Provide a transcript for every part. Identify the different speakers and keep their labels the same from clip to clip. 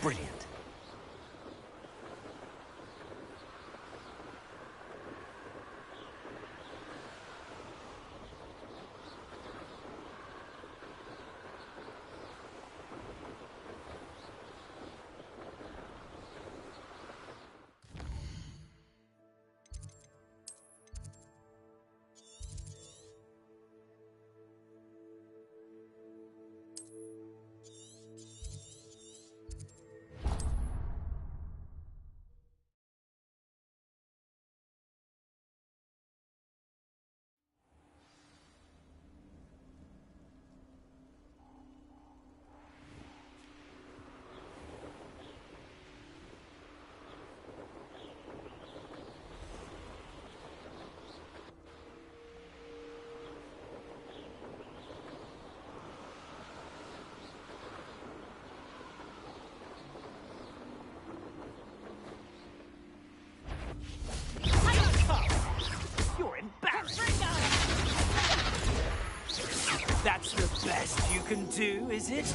Speaker 1: Brilliant. That's the best you can do, is it?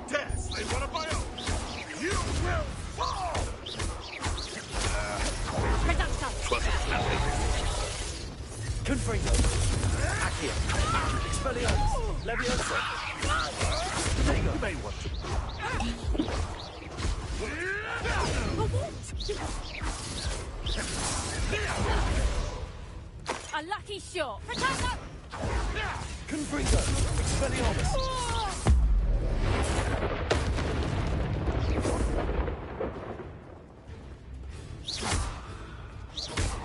Speaker 2: Dare slay one of my own! You will fall!
Speaker 1: Confringo. Accio. Expelliarmus. Leviosa. There you go. You may want to.
Speaker 3: A lucky shot. Protect
Speaker 1: Confringo. Expelliarmus.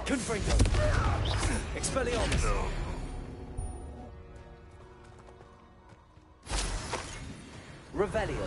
Speaker 1: Confringo. Expelliarmus. No. Revelio.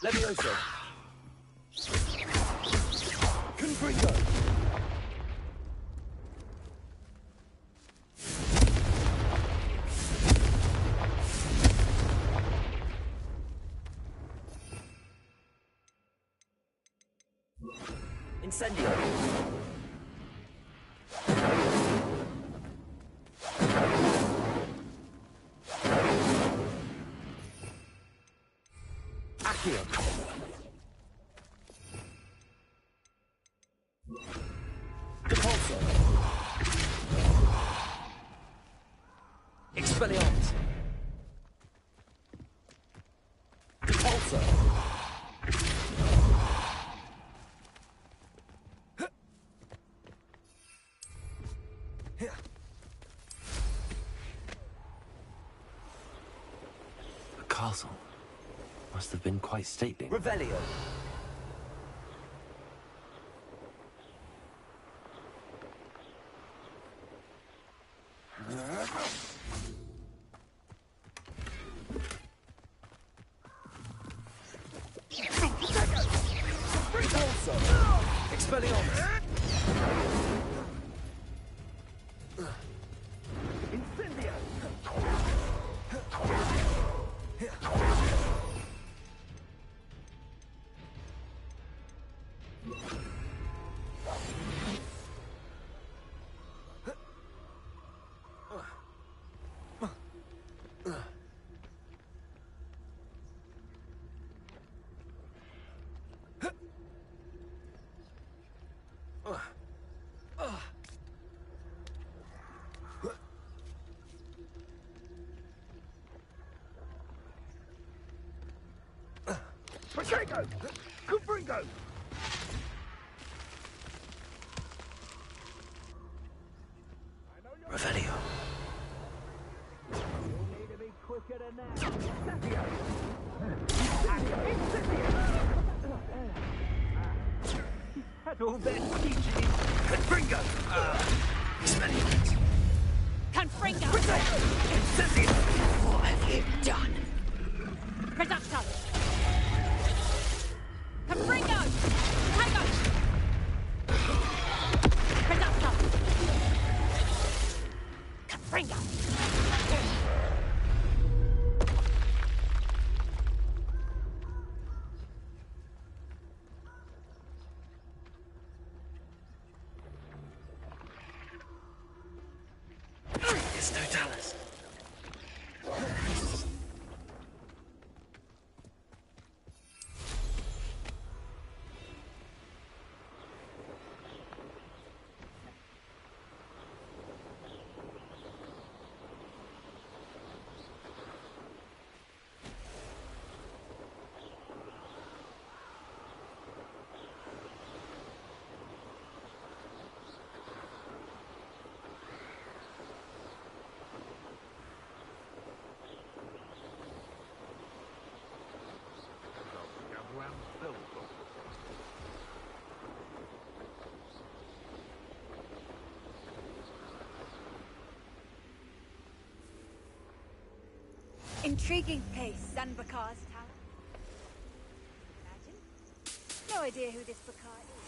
Speaker 1: Levioso. Confringo. Incendio. Accio. Depulso. Expelliarmus. Depulso.
Speaker 4: The castle must have been quite stately.
Speaker 1: Revelio. Repulso. Expelliarmus. Incendio. Pacheco! Confringo!
Speaker 4: Revelio.
Speaker 1: You'll need to be quicker than that. Had all that teaching. Confringo!
Speaker 3: Confringo.
Speaker 1: Incendio! What have you
Speaker 4: Totalis.
Speaker 3: Intriguing place, Zanbakar's tower. Imagine? No idea who this Bakar is.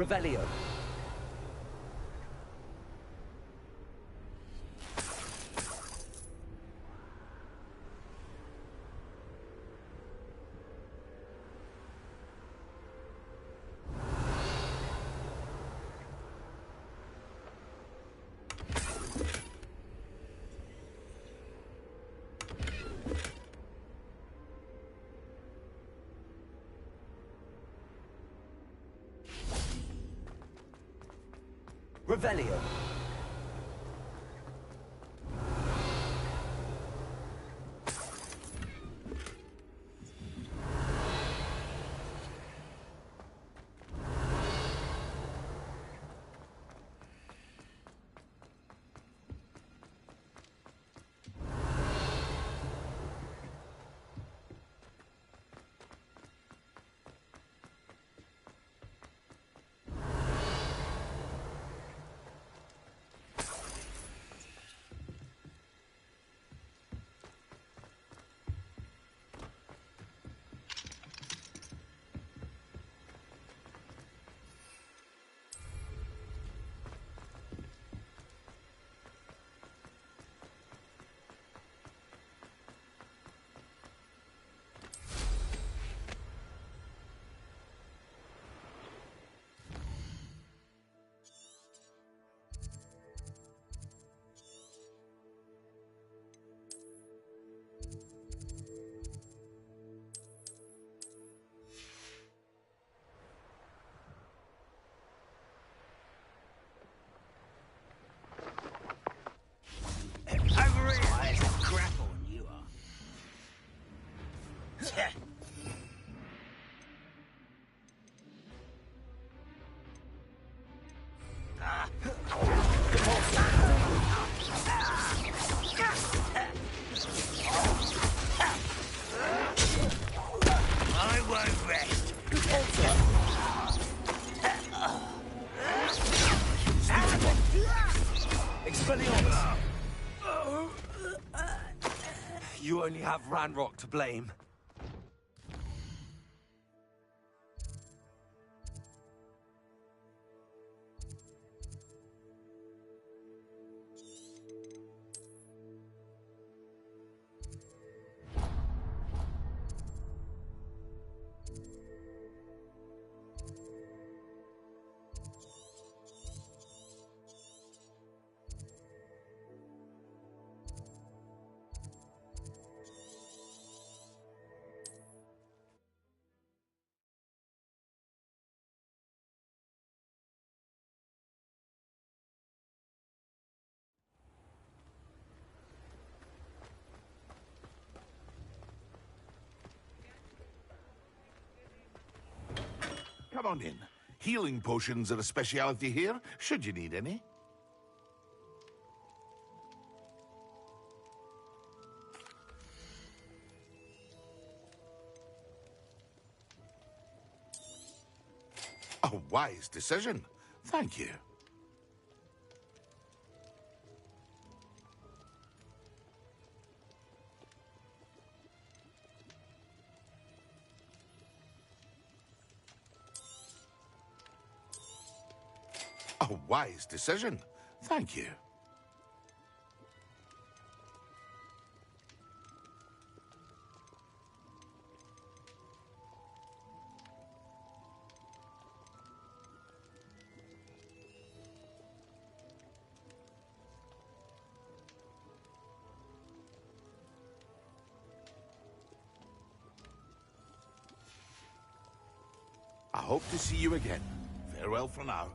Speaker 1: Revelio. Revelio. You only have Ranrock to blame.
Speaker 2: Come on in. Healing potions are a speciality here, should you need any. A wise decision. Thank you. A wise decision. Thank you. I hope to see you again. Farewell for now.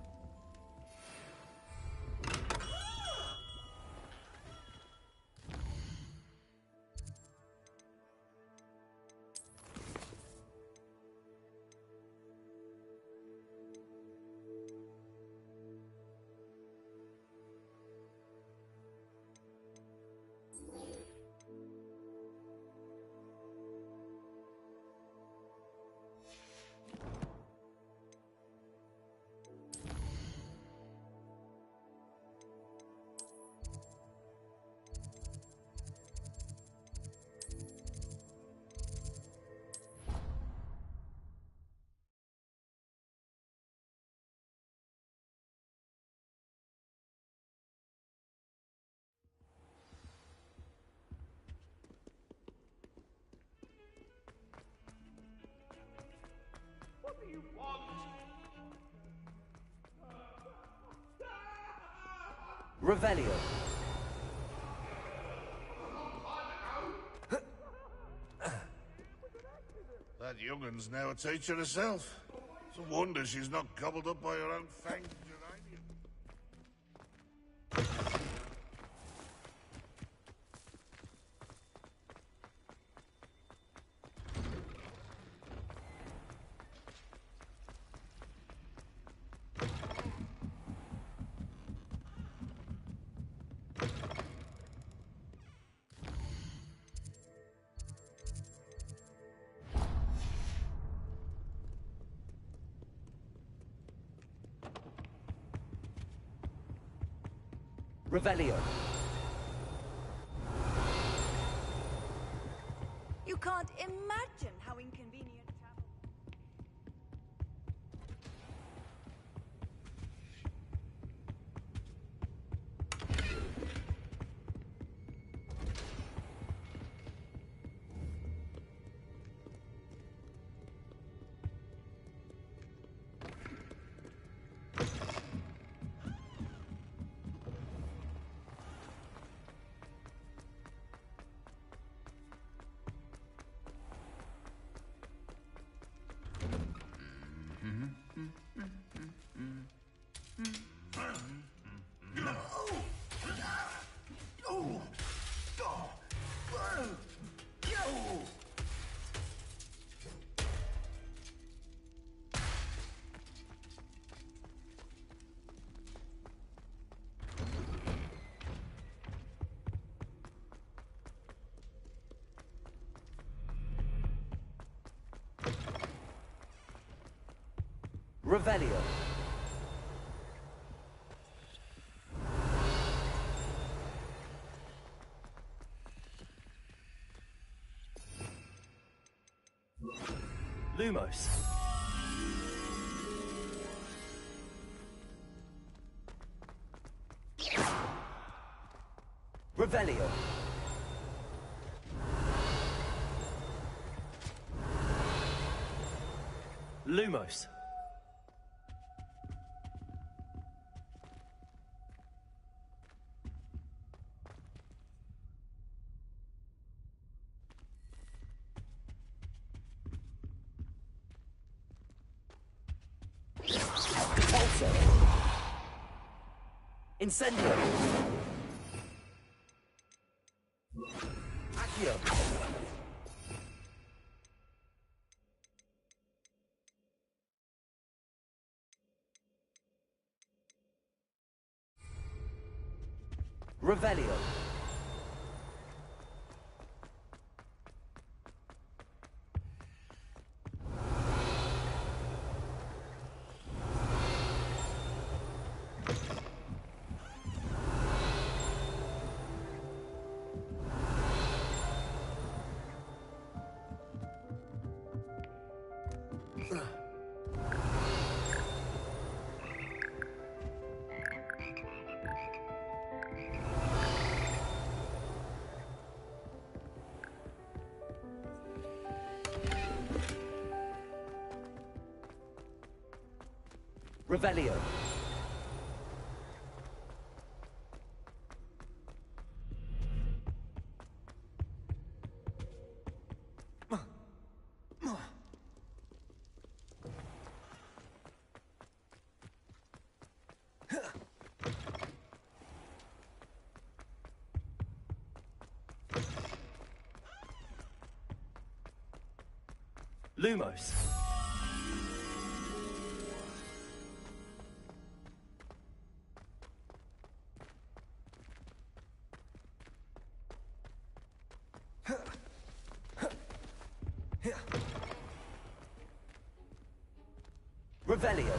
Speaker 1: Revelio.
Speaker 2: That young'un's now a teacher herself. It's a wonder she's not gobbled up by her own fanged geranium.
Speaker 1: Revelio.
Speaker 3: You can't imagine how inconvenient travel.
Speaker 1: Revelio.
Speaker 4: Lumos.
Speaker 1: Revelio.
Speaker 4: Lumos.
Speaker 1: Pulsar. Incendio. Accio. Revelio. Revelio.
Speaker 4: Lumos.
Speaker 1: Revelio.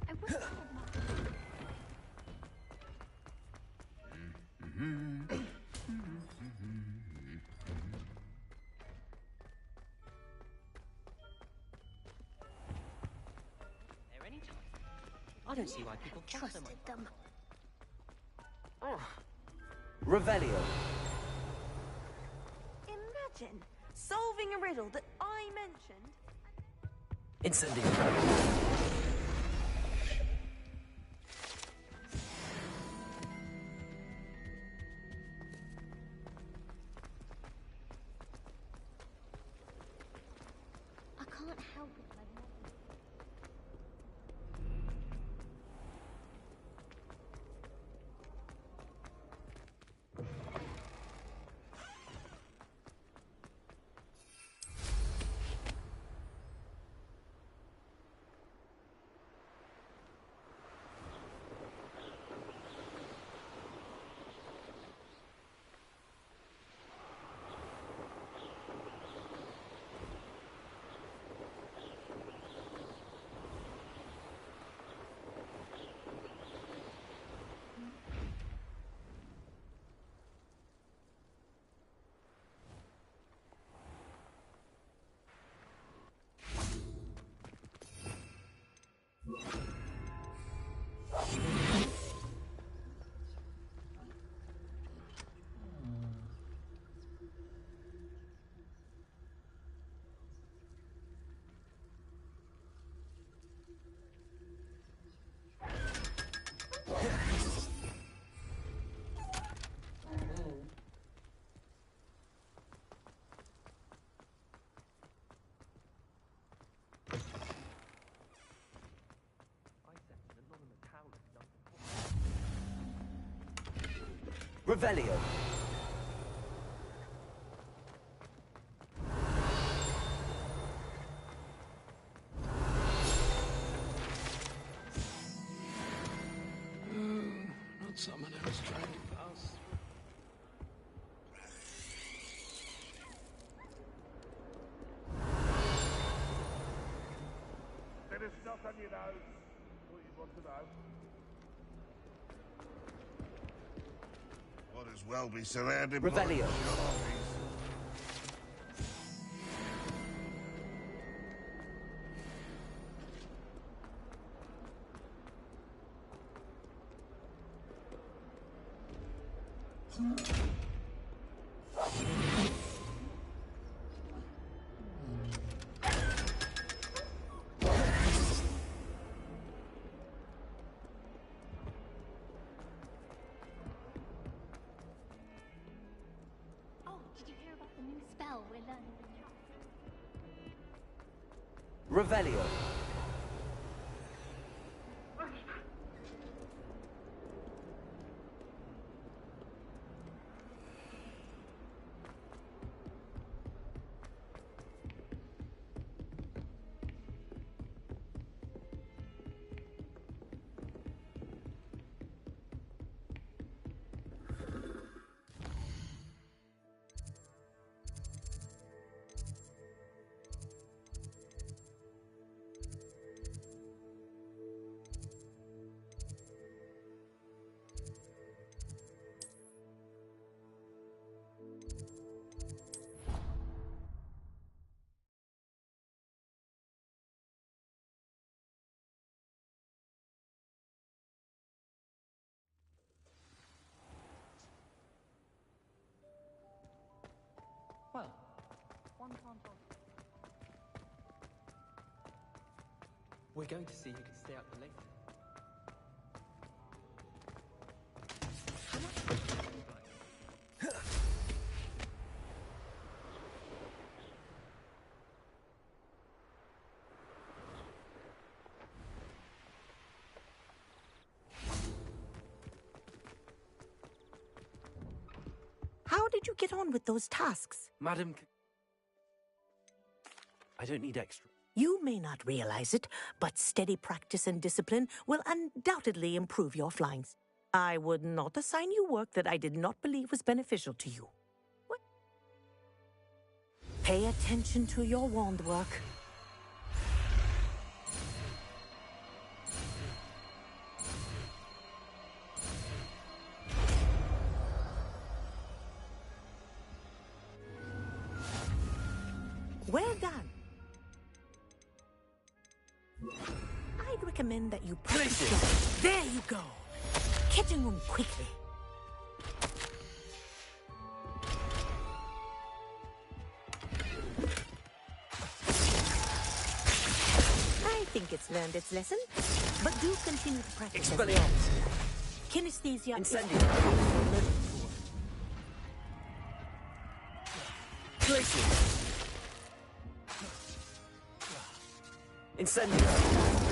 Speaker 3: I wish I had more.
Speaker 5: There any time. I don't see why people care so much.
Speaker 3: Trusted them.
Speaker 1: Revelio.
Speaker 3: Imagine solving a riddle that I mentioned.
Speaker 1: Incendio.
Speaker 3: I can't help it.
Speaker 1: Revelio.
Speaker 4: Not someone else trying to pass.
Speaker 2: There is stuff on your nose. What you want to know? What as well be surrounded by
Speaker 1: Revelio.
Speaker 2: zombies.
Speaker 6: Oh, did you hear about the new spell we're learning with Charles?
Speaker 1: Revelio.
Speaker 5: Well, one can't hold. We're going to see who can stay up for later.
Speaker 7: How did you get on with those tasks?
Speaker 4: Madam, I don't need extra.
Speaker 7: You may not realize it, but steady practice and discipline will undoubtedly improve your flyings. I would not assign you work that I did not believe was beneficial to you. What? Pay attention to your wand work. Well done. I'd recommend that you practice your... There you go. Catching them quickly. I think it's learned its lesson, but do continue to practice.
Speaker 1: Expelliarmus.
Speaker 7: Kinesthesia
Speaker 1: Incendio.
Speaker 7: is...
Speaker 1: Glacius. Incendio.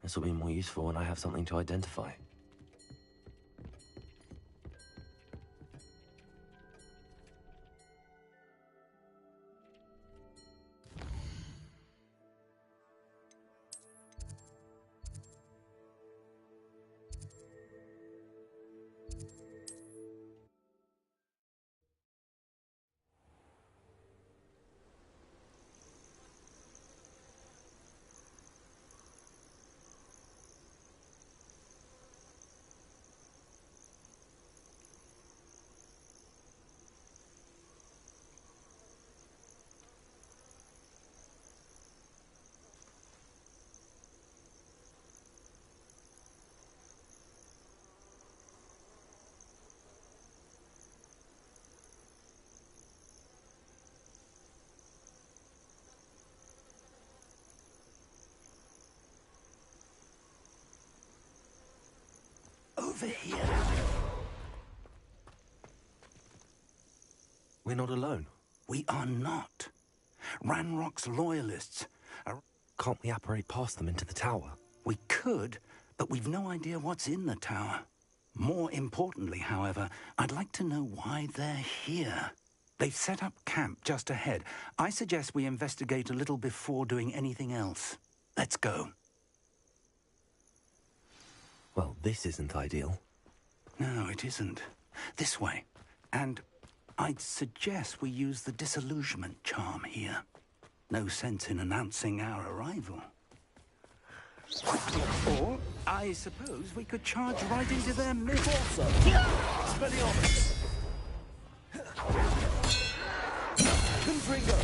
Speaker 4: This will be more useful when I have something to identify.
Speaker 1: Over here.
Speaker 4: We're not alone.
Speaker 1: We are not. Ranrock's loyalists are...
Speaker 4: Can't we apparate past them into the tower?
Speaker 1: We could, but we've no idea what's in the tower. More importantly, however, I'd like to know why they're here. They've set up camp just ahead. I suggest we investigate a little before doing anything else. Let's go.
Speaker 4: Well, this isn't ideal.
Speaker 1: No, it isn't. This way. And I'd suggest we use the disillusionment charm here. No sense in announcing our arrival. Or, I suppose we could charge right into their midst.
Speaker 2: Expelliarmus! Confringo!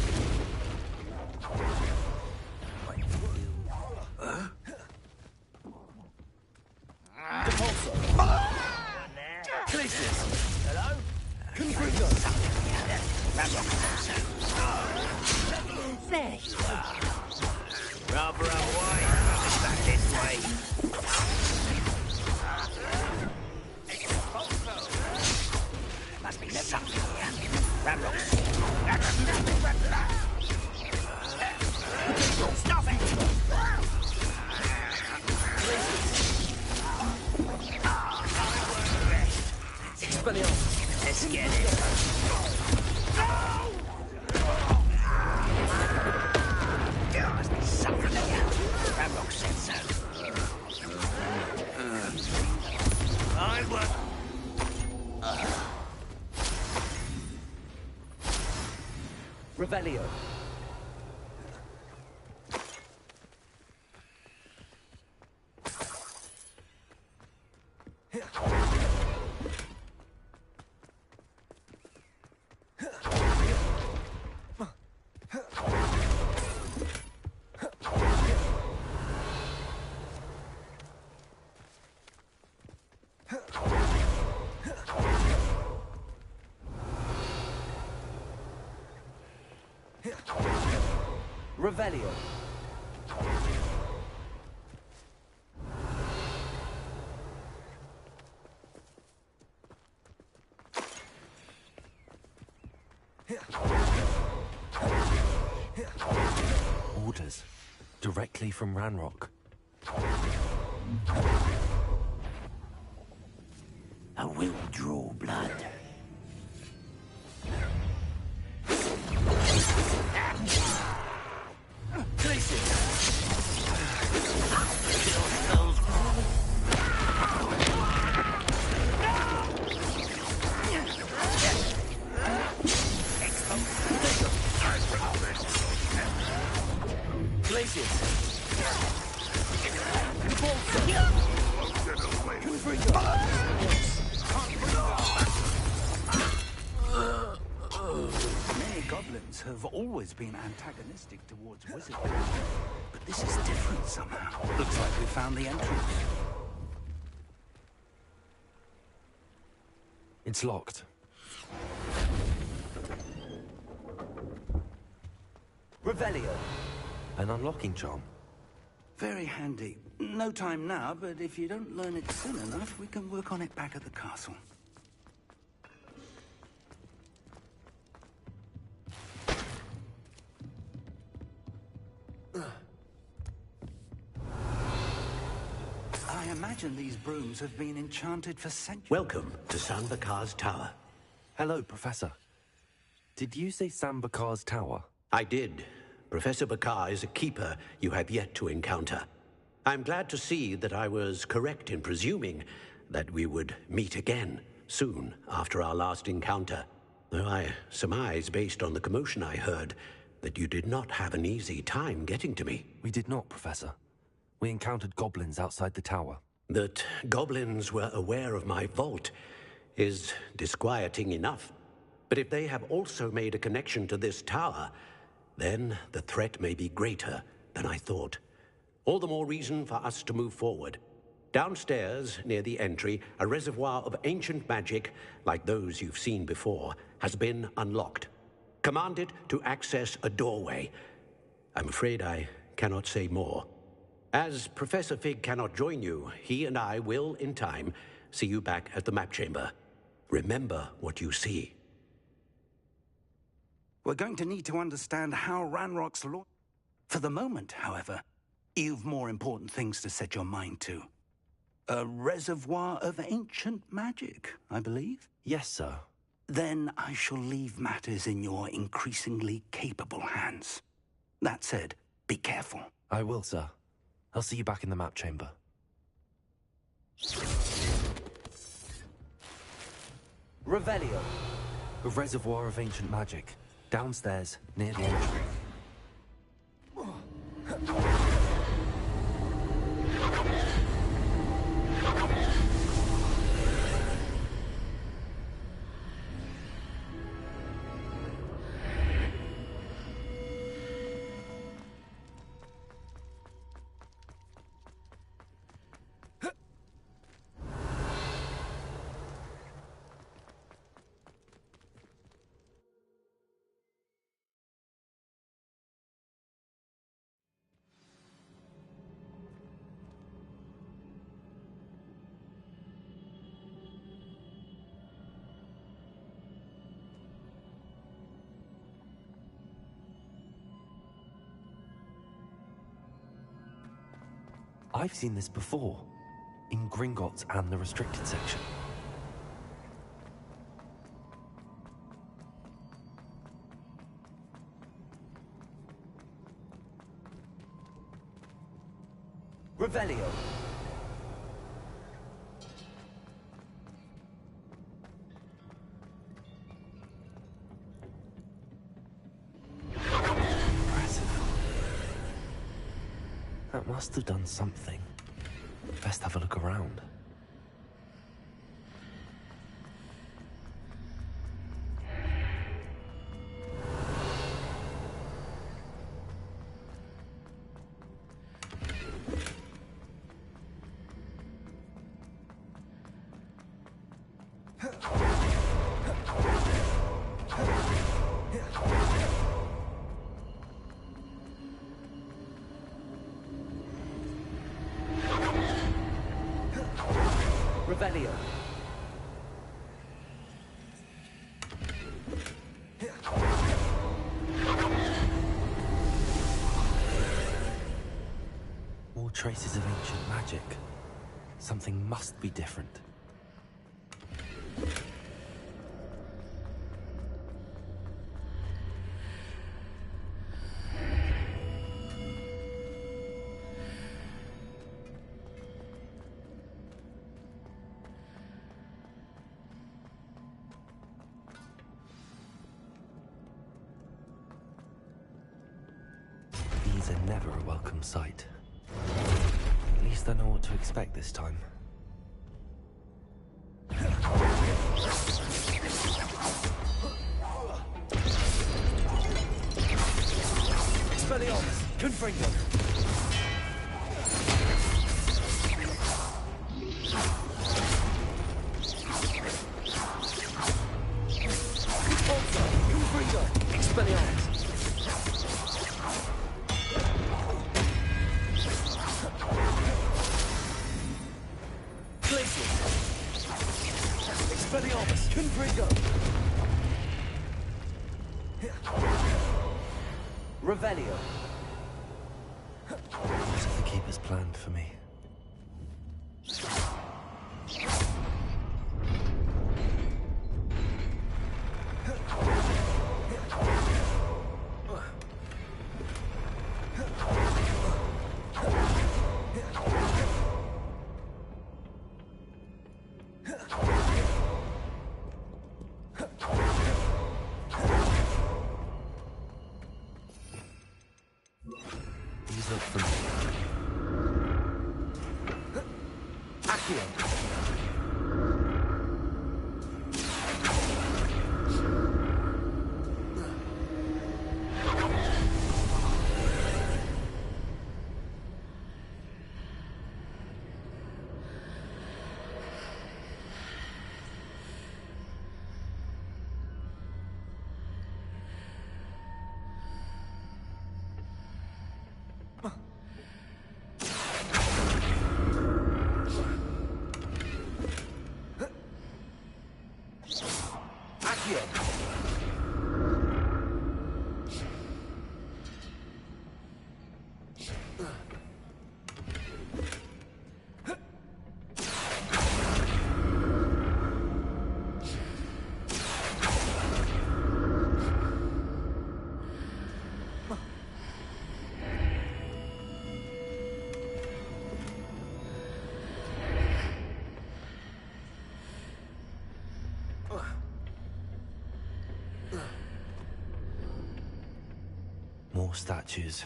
Speaker 2: Depulso! Glacius! Hello? Confringo!
Speaker 7: There you are.
Speaker 5: Rather unwise. Back this way.
Speaker 1: Must be something here. Ramrock. Stop it!
Speaker 5: Expelliarmus. Let's get it.
Speaker 1: There must be something here. Ramrock said so.
Speaker 5: I work.
Speaker 1: Revelio. Revelio.
Speaker 4: Orders. Directly from Ranrock.
Speaker 1: I will draw blood. Many goblins have always been antagonistic towards wizardry, but this is different somehow. Looks like we found the entrance.
Speaker 4: It's locked.
Speaker 1: Revelio.
Speaker 4: An unlocking charm.
Speaker 1: Very handy. No time now, but if you don't learn it soon enough, we can work on it back at the castle. I imagine these brooms have been enchanted for centuries.
Speaker 8: Welcome to Sanbakar's Tower.
Speaker 4: Hello, Professor. Did you say Sambakar's tower?
Speaker 8: I did. Professor Bakar is a keeper you have yet to encounter. I'm glad to see that I was correct in presuming that we would meet again soon after our last encounter. Though I surmise, based on the commotion I heard, that you did not have an easy time getting to me.
Speaker 4: We did not, Professor. We encountered goblins outside the tower.
Speaker 8: That goblins were aware of my vault is disquieting enough. But if they have also made a connection to this tower, then the threat may be greater than I thought. All the more reason for us to move forward. Downstairs, near the entry, a reservoir of ancient magic, like those you've seen before, has been unlocked. Command it to access a doorway. I'm afraid I cannot say more. As Professor Fig cannot join you, he and I will, in time, see you back at the map chamber. Remember what you see.
Speaker 1: We're going to need to understand how Ranrock's law... For the moment, however, you've more important things to set your mind to. A reservoir of ancient magic, I believe?
Speaker 4: Yes, sir.
Speaker 1: Then I shall leave matters in your increasingly capable hands. That said, be careful.
Speaker 4: I will, sir. I'll see you back in the map chamber.
Speaker 1: Revelio.
Speaker 4: A reservoir of ancient magic. Downstairs, near the entry. I've seen this before, in Gringotts and the restricted section.
Speaker 1: Revelio.
Speaker 4: That must have done something. Best have a look around.
Speaker 1: Revelio.
Speaker 4: More traces of ancient magic. Something must be different. These are never a welcome sight. At least I know what to expect this time.
Speaker 1: Expelliarmus, Confringo.
Speaker 4: Expelliarmus! Confringo! Revelio! What have the Keepers planned for me? These look familiar. Accio! More statues.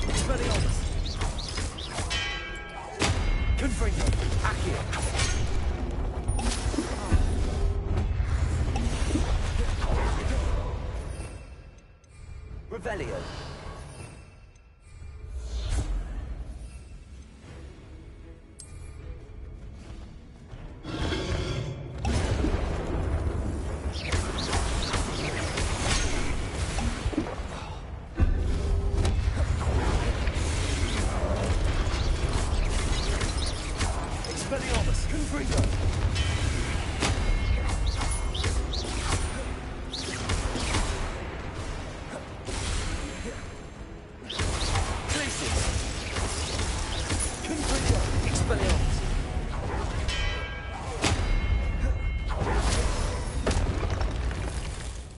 Speaker 4: Expelliarmus! Confringo! Accio! Revelio! Expelliarmus! Confringo! Glacius! Confringo! Expelliarmus!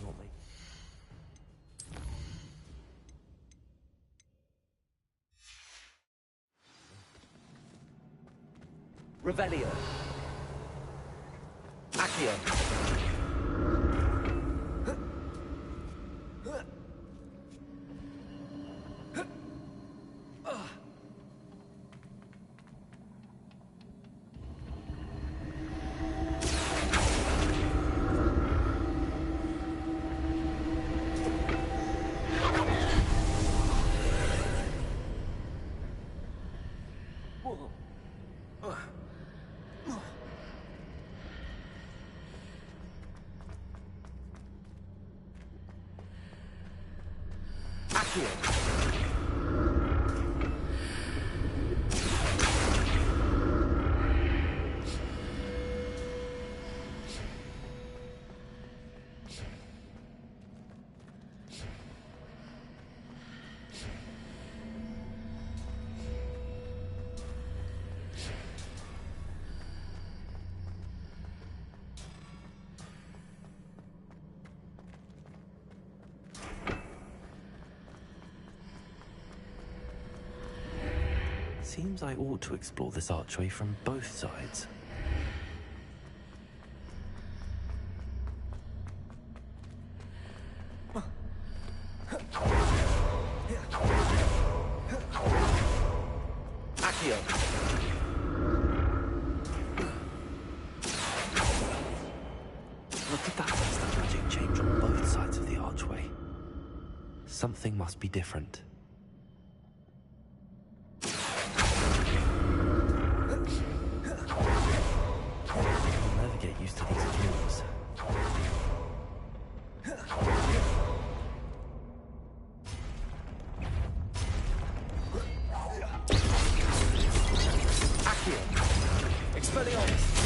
Speaker 4: Not me. Revelio! Accio! Accio! Seems I ought to explore this archway from both sides. Accio! Look at that instant magic change on both sides of the archway. Something must be different. I'll never get used to these tools.
Speaker 9: Expelliarmus!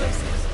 Speaker 9: Places!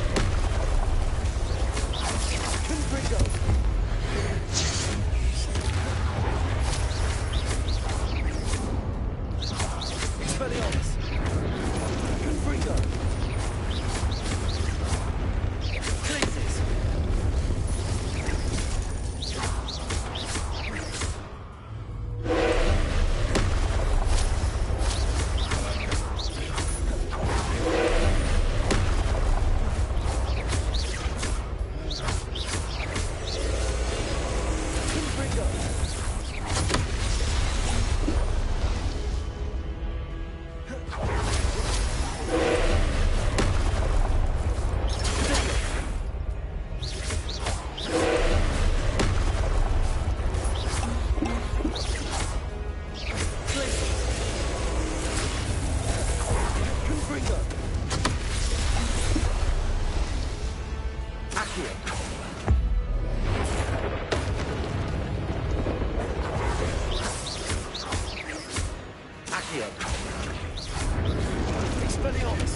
Speaker 4: Accio. Accio. Expelliarmus.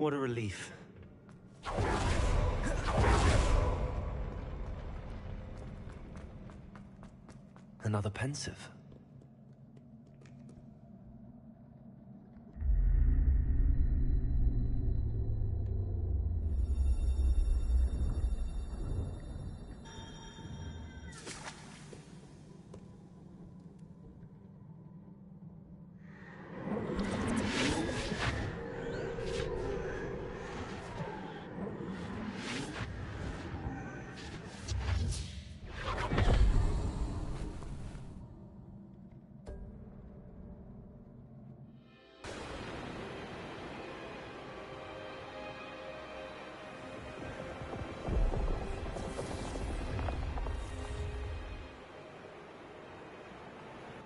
Speaker 4: What a relief. Another pensive.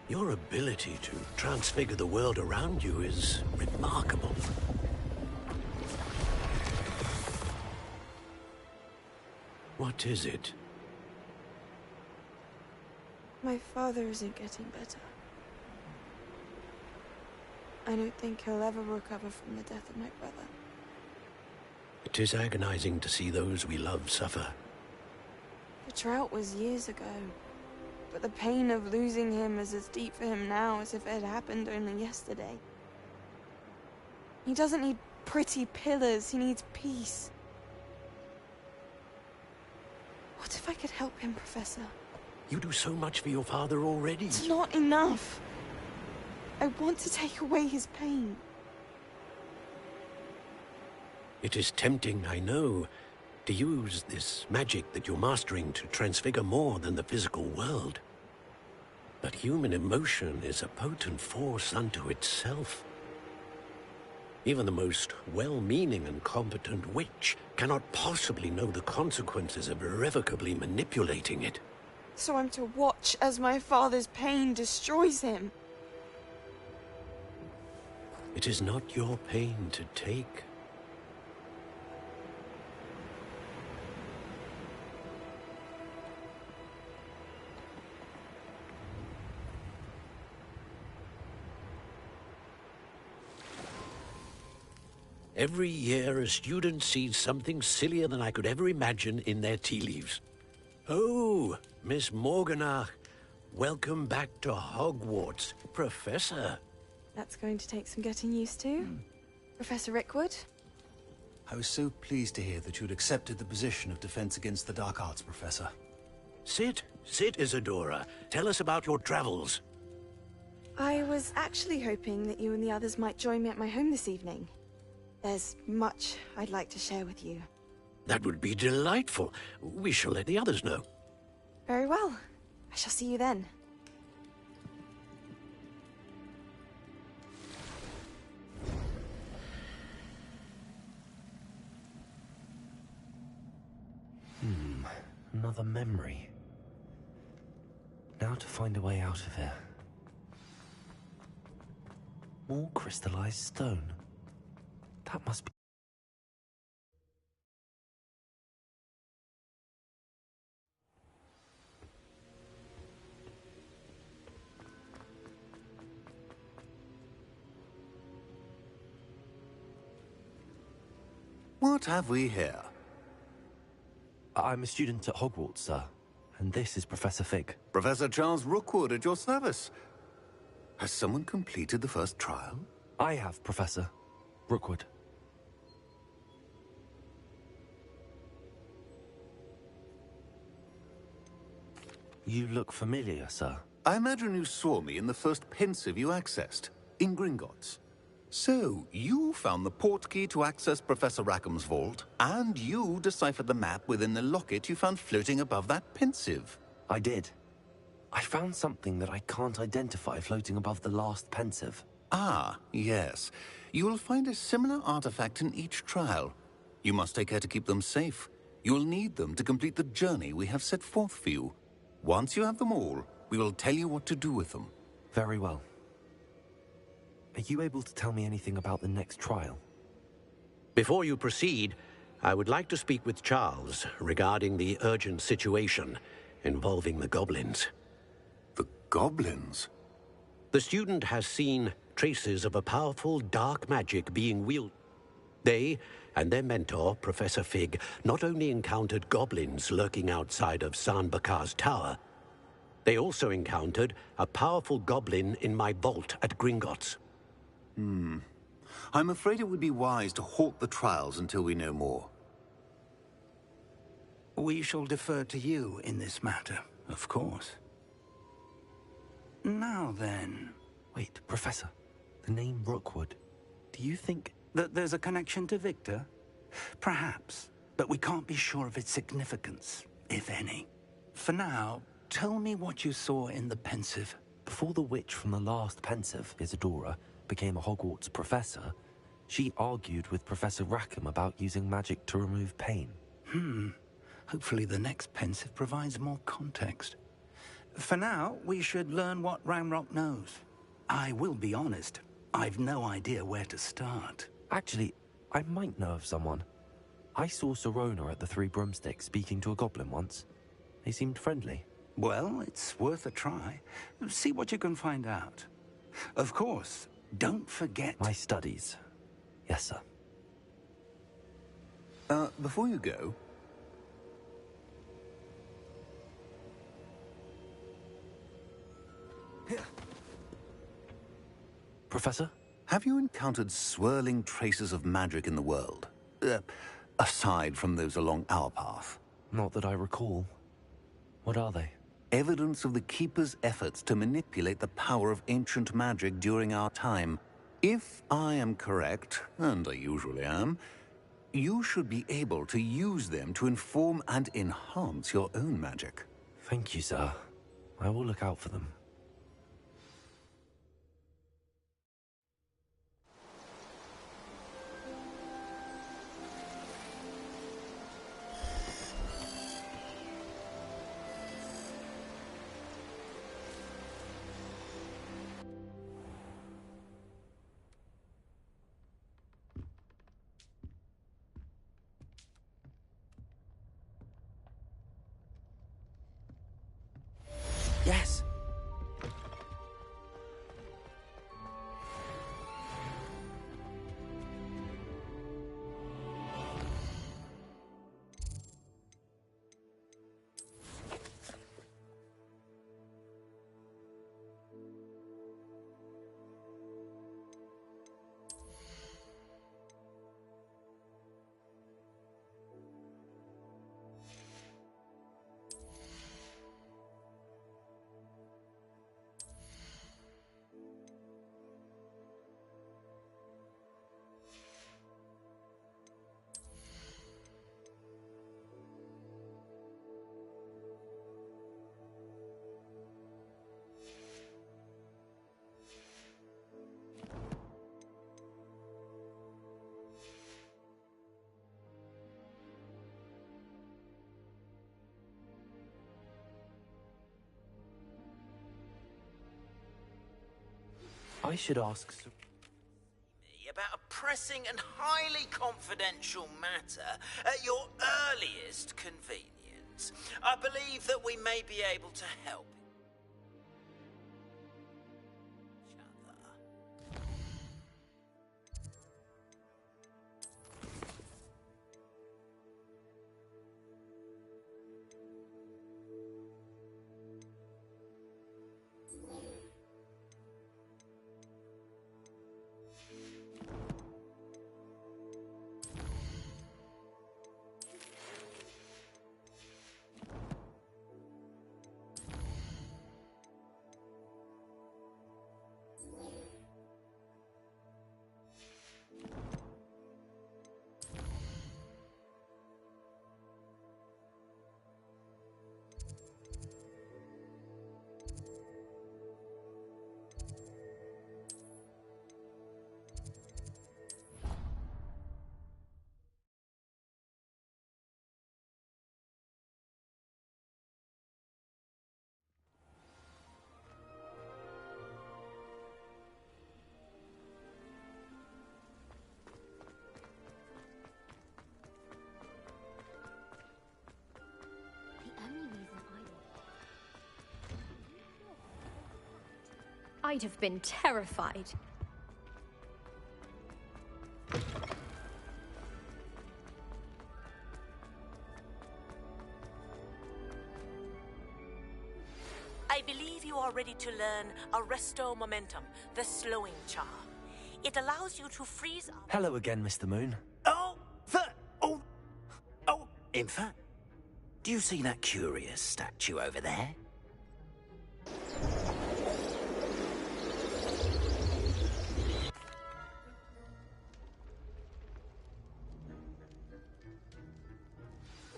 Speaker 8: Your ability to transfigure the world around you is remarkable. What is it?
Speaker 9: My father isn't getting better. I don't think he'll ever recover from the death of my brother.
Speaker 8: It is agonizing to see those we love suffer.
Speaker 9: The drought was years ago, but the pain of losing him is as deep for him now as if it had happened only yesterday. He doesn't need pretty pillars, he needs peace. What if I could help him, Professor?
Speaker 8: You do so much for your father already.
Speaker 9: It's not enough. I want to take away his pain.
Speaker 8: It is tempting, I know, to use this magic that you're mastering to transfigure more than the physical world. But human emotion is a potent force unto itself. Even the most well-meaning and competent witch cannot possibly know the consequences of irrevocably manipulating it.
Speaker 9: So I'm to watch as my father's pain destroys him.
Speaker 8: It is not your pain to take. Every year, a student sees something sillier than I could ever imagine in their tea leaves. Oh, Miss Morganach, welcome back to Hogwarts, Professor.
Speaker 9: That's going to take some getting used to. Professor Rickwood?
Speaker 10: I was so pleased to hear that you'd accepted the position of Defense Against the Dark Arts, Professor.
Speaker 8: Sit, Isadora. Tell us about your travels.
Speaker 9: I was actually hoping that you and the others might join me at my home this evening. There's much I'd like to share with you.
Speaker 8: That would be delightful. We shall let the others know.
Speaker 9: Very well. I shall see you then.
Speaker 4: Another memory. Now to find a way out of here. More crystallized stone. That must be...
Speaker 10: What have we here?
Speaker 4: I'm a student at Hogwarts, sir. And this is Professor Fig.
Speaker 10: Professor Charles Rookwood at your service. Has someone completed the first trial?
Speaker 4: I have, Professor Rookwood. You look familiar, sir.
Speaker 10: I imagine you saw me in the first pensive you accessed, in Gringotts. So, you found the portkey to access Professor Rackham's vault, and you deciphered the map within the locket you found floating above that pensive.
Speaker 4: I did. I found something that I can't identify floating above the last pensive.
Speaker 10: Ah, yes. You will find a similar artifact in each trial. You must take care to keep them safe. You will need them to complete the journey we have set forth for you. Once you have them all, we will tell you what to do with them.
Speaker 4: Very well. Are you able to tell me anything about the next trial?
Speaker 8: Before you proceed, I would like to speak with Charles regarding the urgent situation involving the goblins.
Speaker 10: The goblins?
Speaker 8: The student has seen traces of a powerful dark magic being wielded. They and their mentor, Professor Fig, not only encountered goblins lurking outside of San Bakar's tower, they also encountered a powerful goblin in my vault at Gringotts.
Speaker 10: I'm afraid it would be wise to halt the trials until we know more.
Speaker 1: We shall defer to you in this matter, of course. Now then...
Speaker 4: Wait, Professor. The name Rookwood. Do you think...
Speaker 1: that there's a connection to Victor? Perhaps, but we can't be sure of its significance, if any. For now, tell me what you saw in the pensive.
Speaker 4: Before the witch from the last pensive, Isadora, became a Hogwarts professor, she argued with Professor Rackham about using magic to remove pain.
Speaker 1: Hopefully the next pensive provides more context. For now, we should learn what Ranrock knows. I will be honest, I've no idea where to start.
Speaker 4: Actually, I might know of someone. I saw Serona at the Three Broomsticks speaking to a goblin once. They seemed friendly.
Speaker 1: Well, it's worth a try. See what you can find out. Of course, don't forget...
Speaker 4: My studies. Yes, sir.
Speaker 10: Before you go...
Speaker 4: Professor?
Speaker 10: Have you encountered swirling traces of magic in the world? Aside from those along our path?
Speaker 4: Not that I recall. What are they?
Speaker 10: Evidence of the Keeper's efforts to manipulate the power of ancient magic during our time. If I am correct, and I usually am, you should be able to use them to inform and enhance your own magic.
Speaker 4: Thank you, sir. I will look out for them. Yes! I should ask...
Speaker 11: About a pressing and highly confidential matter at your earliest convenience. I believe that we may be able to help each other.
Speaker 6: I'd have been terrified.
Speaker 7: I believe you are ready to learn Arresto Momentum, the slowing charm. It allows you to freeze up...
Speaker 4: Hello again, Mr. Moon.
Speaker 11: In fact, do you see that curious statue over there?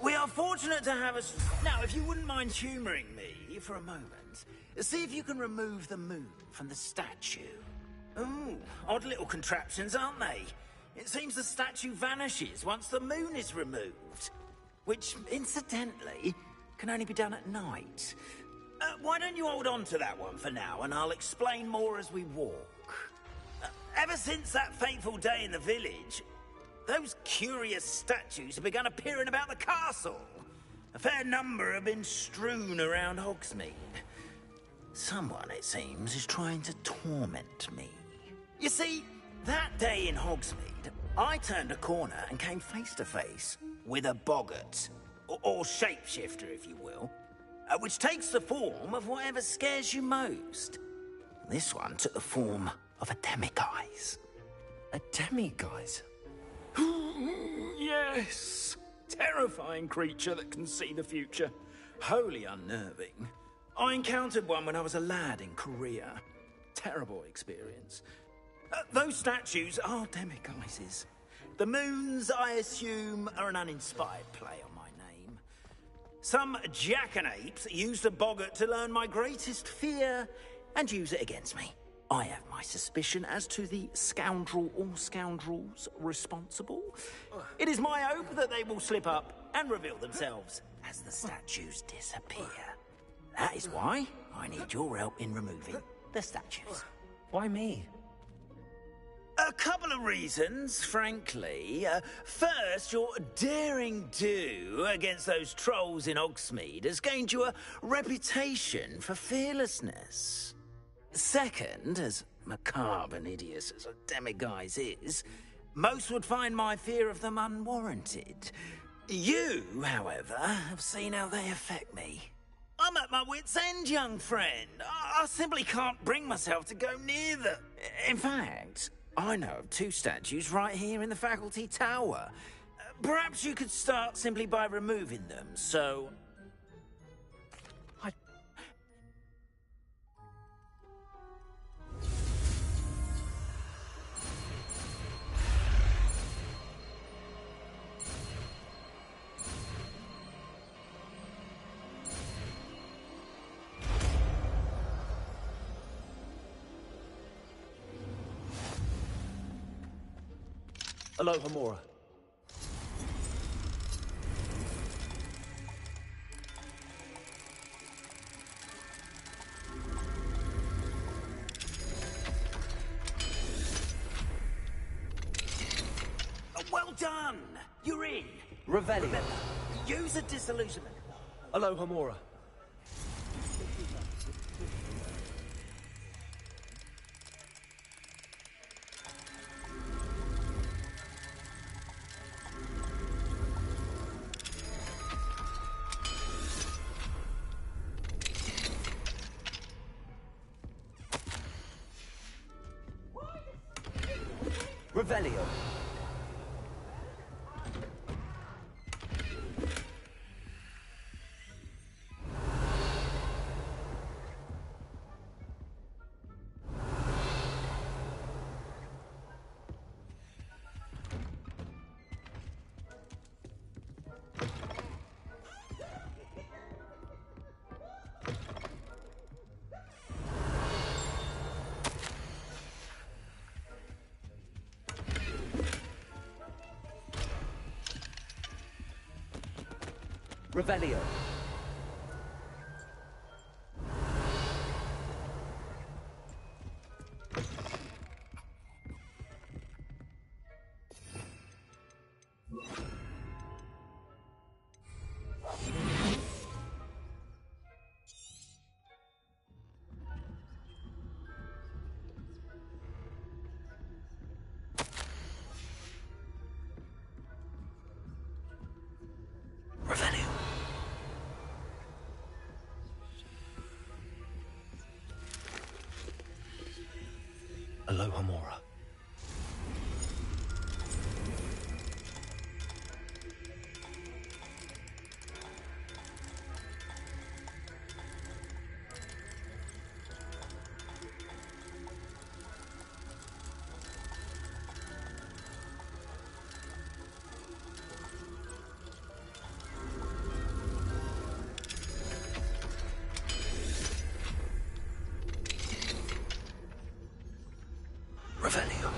Speaker 11: We are fortunate to have us... Now, if you wouldn't mind humouring me for a moment, see if you can remove the moon from the statue. Ooh, odd little contraptions, aren't they? It seems the statue vanishes once the moon is removed. Which, incidentally, can only be done at night. Why don't you hold on to that one for now, and I'll explain more as we walk. Ever since that fateful day in the village, those curious statues have begun appearing about the castle. A fair number have been strewn around Hogsmeade. Someone, it seems, is trying to torment me. You see, that day in Hogsmeade, I turned a corner and came face to face with a boggart, or shapeshifter, if you will, which takes the form of whatever scares you most. This one took the form of a demiguise.
Speaker 4: A demiguise?
Speaker 11: Yes! Terrifying creature that can see the future. Wholly unnerving. I encountered one when I was a lad in Korea. Terrible experience. Those statues are demiguises. The moons, I assume, are an uninspired play on my name. Some jackanapes used a boggart to learn my greatest fear and use it against me. I have my suspicion as to the scoundrel or scoundrels responsible. It is my hope that they will slip up and reveal themselves as the statues disappear. That is why I need your help in removing the statues.
Speaker 4: Why me?
Speaker 11: A couple of reasons, frankly. First, your daring do against those trolls in Hogsmeade has gained you a reputation for fearlessness. Second, as macabre and hideous as a demiguise is, most would find my fear of them unwarranted. You, however, have seen how they affect me. I'm at my wit's end, young friend. I simply can't bring myself to go near them. In fact, I know of two statues right here in the faculty tower. Perhaps you could start simply by removing them, so...
Speaker 4: Aloha, Mora.
Speaker 11: done. You're in.
Speaker 4: Revelio.
Speaker 11: Remember, use a disillusionment.
Speaker 4: Alohomora. Revelio. Revelio. Alohomora. Revelio.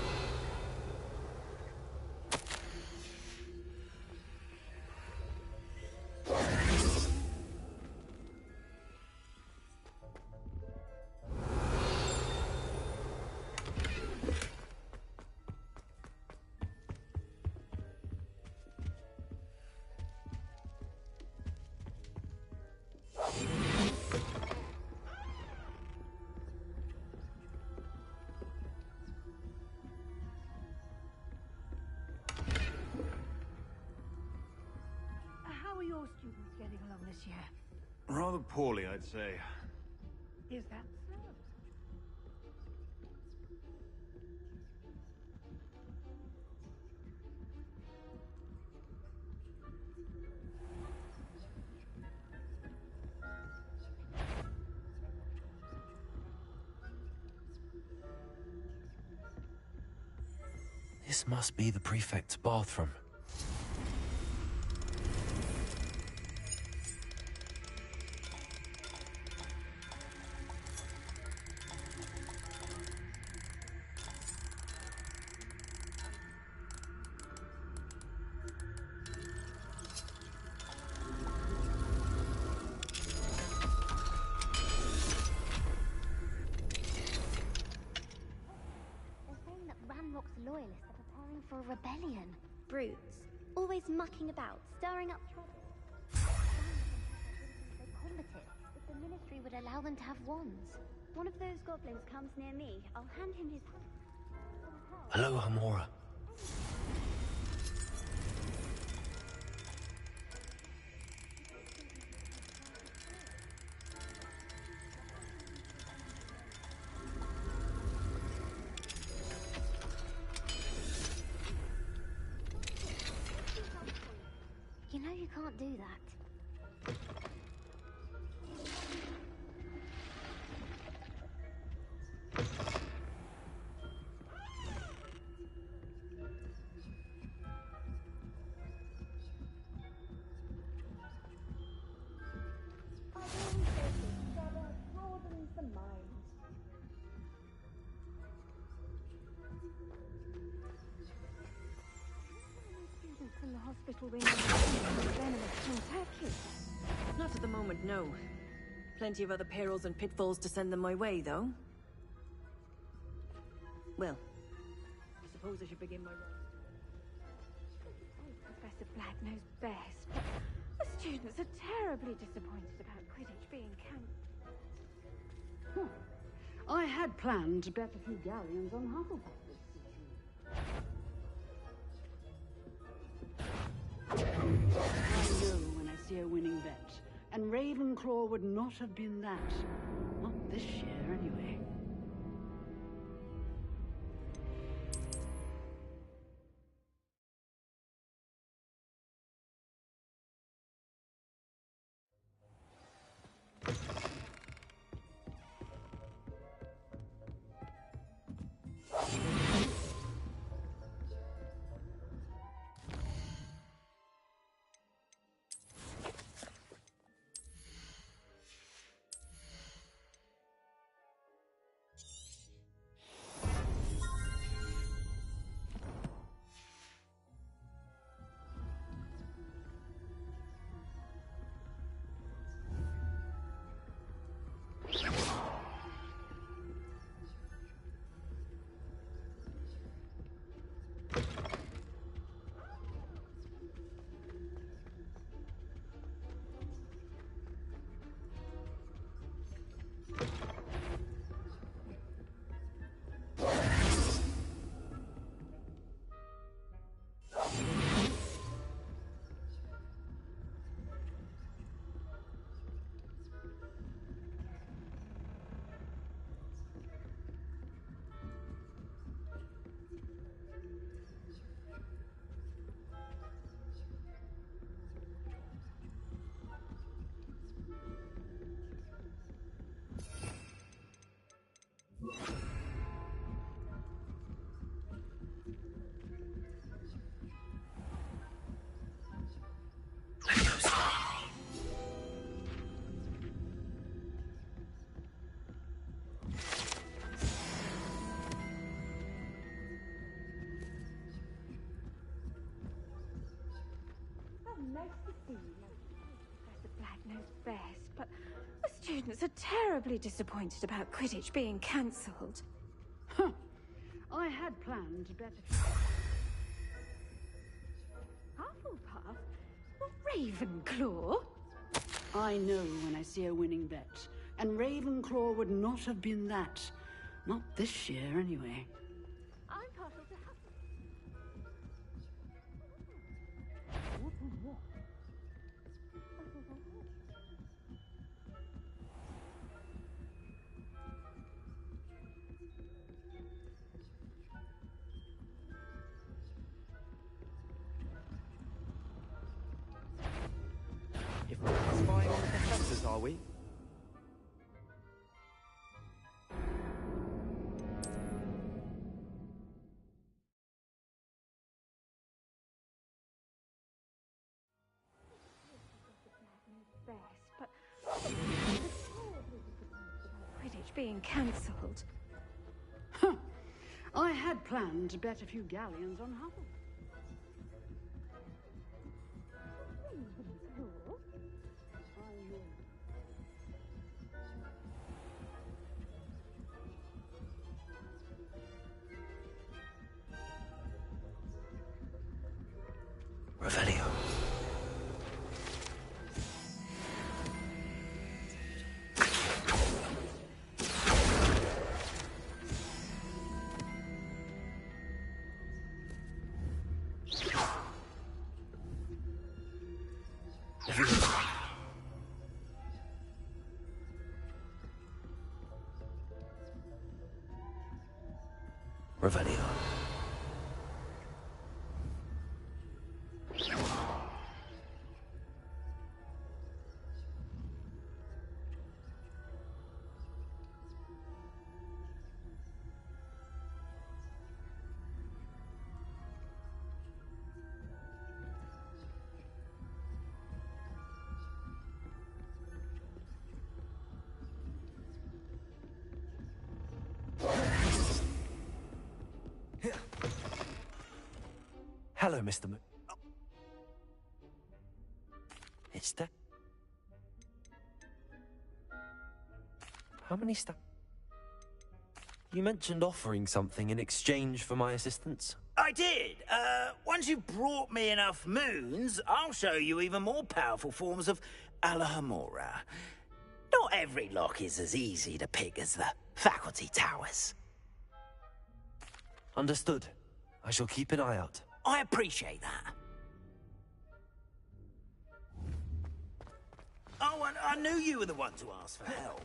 Speaker 12: How are your students getting along this year?
Speaker 13: Rather poorly, I'd say.
Speaker 12: Is that so?
Speaker 4: This must be the prefect's bathroom.
Speaker 6: Loyalists are preparing for a rebellion. Brutes, always mucking about, stirring up trouble. They combative, if the ministry would allow them to have wands.
Speaker 3: One of those goblins comes near me, I'll hand him his hat.
Speaker 4: Alohomora.
Speaker 6: You know you can't do that.
Speaker 12: From the hospital ring venomous to attack you.
Speaker 14: Not at the moment, no. Plenty of other perils and pitfalls to send them my way, though. Well, I suppose I should begin my run.
Speaker 12: Professor Black knows best, but the students are terribly disappointed about Quidditch being cancelled.
Speaker 15: I had planned to bet a few galleons on Hufflepuff this season. I know when I see a winning bet, and Ravenclaw would not have been that. Not this year, anyway.
Speaker 12: Nice to see you. Professor Black knows best, but the students are terribly disappointed about Quidditch being cancelled.
Speaker 15: I had planned to bet a
Speaker 12: Hufflepuff? Ravenclaw?
Speaker 15: I know when I see a winning bet, and Ravenclaw would not have been that. Not this year, anyway.
Speaker 12: I'm partial to Hufflepuff.
Speaker 4: If we're spying on the professors, are we?
Speaker 12: Best, but Quidditch being cancelled.
Speaker 15: I had planned to bet a few galleons on Hufflepuff.
Speaker 4: Revelio. Revelio. Hello, Mr. Moon. Oh. It's that. How many You mentioned offering something in exchange for my assistance.
Speaker 11: I did. Once you've brought me enough moons, I'll show you even more powerful forms of Alohomora. Not every lock is as easy to pick as the faculty towers.
Speaker 4: Understood. I shall keep an eye out.
Speaker 11: I appreciate that. Oh, I knew you were the one to ask for help.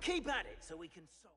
Speaker 11: Keep at it so we can solve...